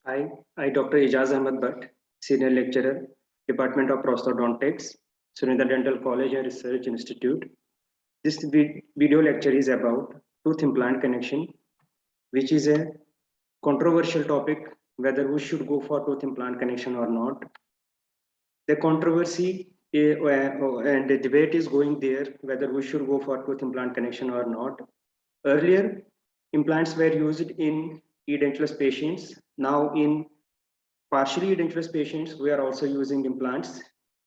I, Dr. Ijaz Ahmed Bhatt, Senior Lecturer, Department of Prosthodontics, Sunitha Dental College and Research Institute. This video lecture is about tooth implant connection, which is a controversial topic whether we should go for tooth implant connection or not. The controversy and the debate is going there whether we should go for tooth implant connection or not. Earlier, implants were used in edentulous patients. Now, in partially edentulous patients, we are also using implants,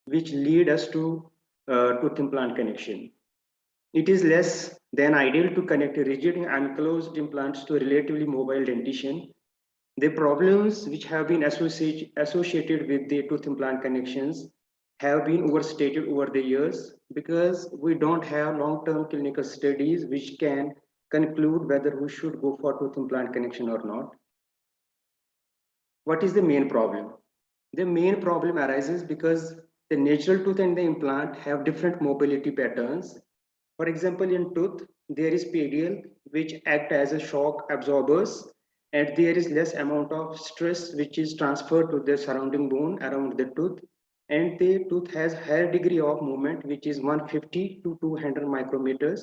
which lead us to tooth implant connection. It is less than ideal to connect rigid and closed implants to relatively mobile dentition. The problems which have been associated with the tooth implant connections have been overstated over the years because we don't have long-term clinical studies which can conclude whether we should go for tooth implant connection or not. What is the main problem? The main problem arises because the natural tooth and the implant have different mobility patterns. For example, in tooth, there is PDL which act as a shock absorbers, and there is less amount of stress which is transferred to the surrounding bone around the tooth, and the tooth has higher degree of movement which is 150 to 200 micrometers,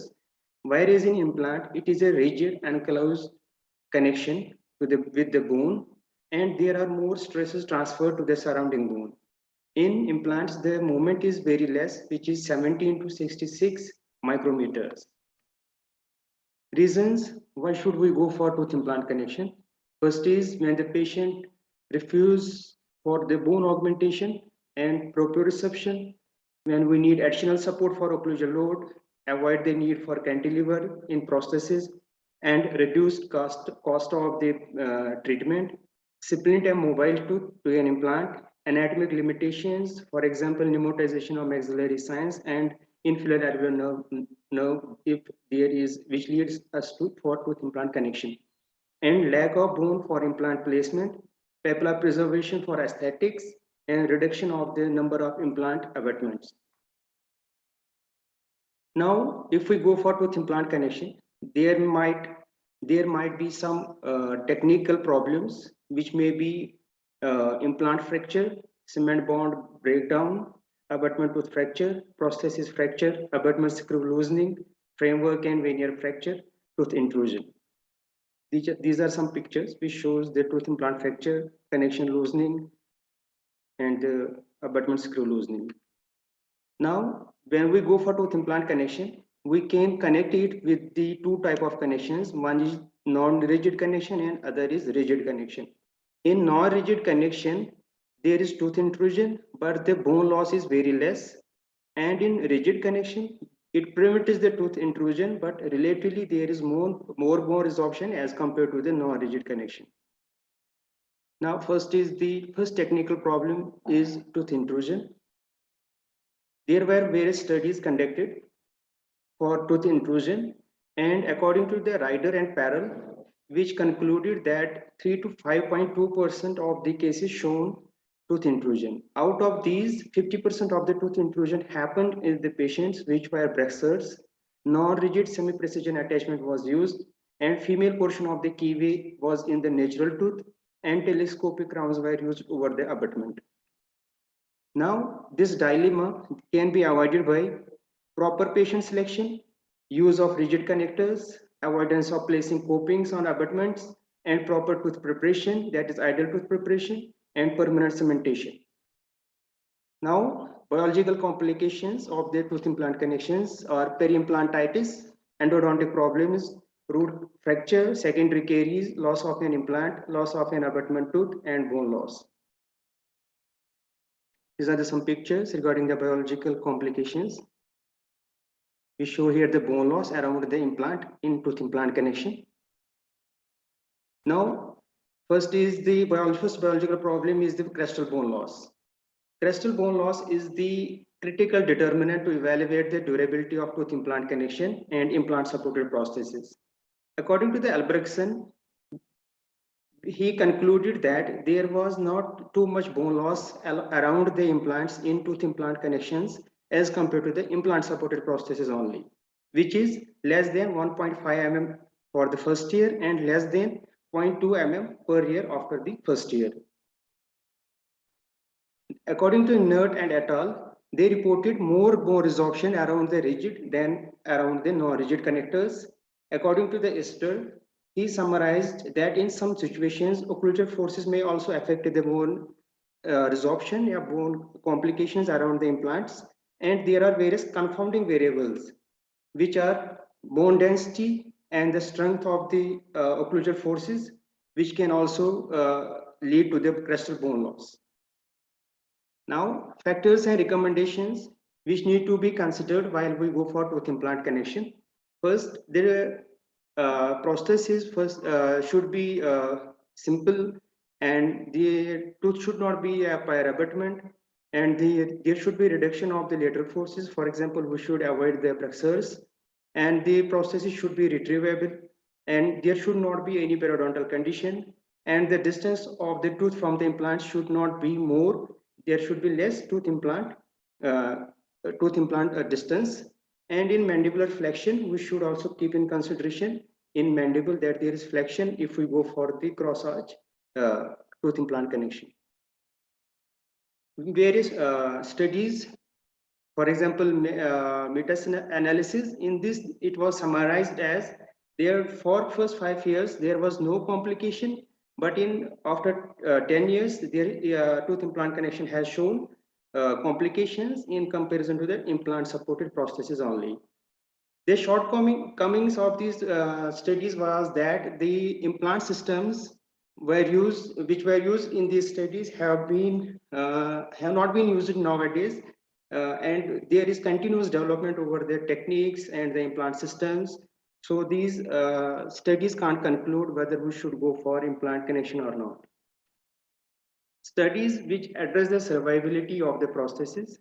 whereas in implant it is a rigid and close connection with the bone, and there are more stresses transferred to the surrounding bone. In implants, the movement is very less, which is 17 to 66 micrometers. Reasons why should we go for tooth implant connection? First is when the patient refuses for the bone augmentation and proprioception, when we need additional support for occlusal load, avoid the need for cantilever in prosthesis, and reduce cost of the treatment, split a mobile tooth to an implant, anatomic limitations, for example, pneumatization of maxillary sinus and inferior alveolar nerve if there is, which leads us to for tooth implant connection, and lack of bone for implant placement, papilla preservation for aesthetics, and reduction of the number of implant abutments. Now, if we go for tooth implant connection, there might be some technical problems which may be implant fracture, cement bond breakdown, abutment tooth fracture, prosthesis fracture, abutment screw loosening, framework and veneer fracture, tooth intrusion. These are some pictures which shows the tooth implant fracture, connection loosening, and abutment screw loosening. Now, when we go for tooth implant connection, we can connect it with the two type of connections. One is non-rigid connection and other is rigid connection. In non-rigid connection, there is tooth intrusion, but the bone loss is very less. And in rigid connection, it prevents the tooth intrusion, but relatively there is more bone resorption as compared to the non-rigid connection. Now, first technical problem is tooth intrusion. There were various studies conducted for tooth intrusion, and according to the Ryder and Parrell, which concluded that 3 to 5.2% of the cases shown tooth intrusion. Out of these, 50% of the tooth intrusion happened in the patients which were Brexers, non-rigid semi-precision attachment was used, and female portion of the keyway was in the natural tooth, and telescopic crowns were used over the abutment. Now, this dilemma can be avoided by proper patient selection, use of rigid connectors, avoidance of placing copings on abutments, and proper tooth preparation, that is ideal tooth preparation, and permanent cementation. Now, biological complications of the tooth implant connections are peri-implantitis, endodontic problems, root fracture, secondary caries, loss of an implant, loss of an abutment tooth, and bone loss. These are some pictures regarding the biological complications. We show here the bone loss around the implant in tooth implant connection. Now, first biological problem is the crestal bone loss. Crestal bone loss is the critical determinant to evaluate the durability of tooth implant connection and implant supported prosthesis. According to the Albrechtsen, he concluded that there was not too much bone loss around the implants in tooth implant connections as compared to the implant supported prosthesis only, which is less than 1.5 mm for the first year and less than 0.2 mm per year after the first year. According to Nerd and et al., they reported more bone resorption around the rigid than around the non-rigid connectors. According to the Ester, he summarized that in some situations, occlusive forces may also affect the bone resorption or bone complications around the implants. And there are various confounding variables, which are bone density and the strength of the occlusal forces, which can also lead to the crestal bone loss. Now, factors and recommendations which need to be considered while we go for tooth implant connection. First, the prosthesis first should be simple, and the tooth should not be a abutment, and there should be reduction of the lateral forces. For example, we should avoid the flexors, and the prosthesis should be retrievable, and there should not be any periodontal condition, and the distance of the tooth from the implant should not be more. There should be less uh, tooth implant distance. And in mandibular flexion, we should also keep in consideration in mandible that there is flexion if we go for the cross arch tooth implant connection. Various studies, for example, meta-analysis, in this it was summarized as there for first 5 years there was no complication, but in after 10 years their tooth implant connection has shown complications in comparison to the implant supported prosthesis only. The shortcomings of these studies was that the implant systems which were used in these studies have not been used nowadays, and there is continuous development over the techniques and the implant systems. So these studies can't conclude whether we should go for implant connection or not. Studies which address the survivability of the prosthesis.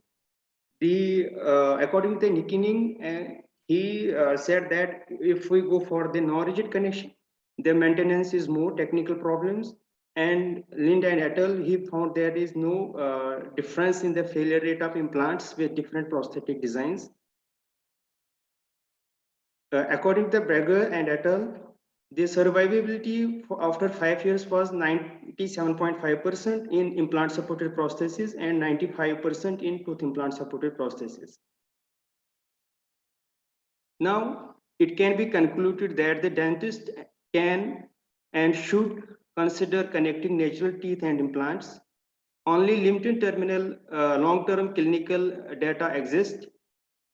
According to Nikining, he said that if we go for the non-rigid connection, the maintenance is more technical problems. And Lind and et al., he found there is no difference in the failure rate of implants with different prosthetic designs. According to Breger and et al., the survivability after 5 years was 97.5% in implant supported prosthesis and 95% in tooth implant supported prosthesis. Now, it can be concluded that the dentist can and should consider connecting natural teeth and implants. Only limited terminal long-term clinical data exist.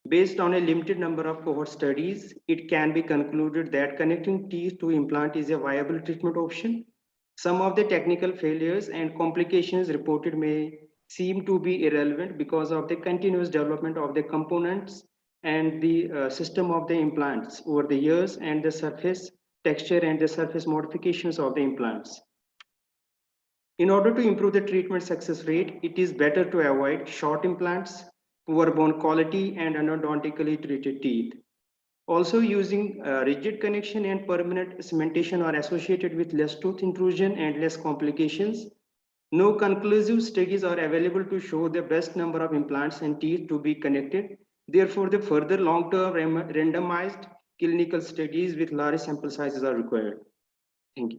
Based on a limited number of cohort studies, it can be concluded that connecting teeth to implant is a viable treatment option. Some of the technical failures and complications reported may seem to be irrelevant because of the continuous development of the components and the system of the implants over the years, and the surface texture and the surface modifications of the implants. In order to improve the treatment success rate, it is better to avoid short implants, poor bone quality, and endodontically treated teeth. Also, using rigid connection and permanent cementation are associated with less tooth intrusion and less complications. No conclusive studies are available to show the best number of implants and teeth to be connected. Therefore, the further long-term randomized clinical studies with large sample sizes are required. Thank you.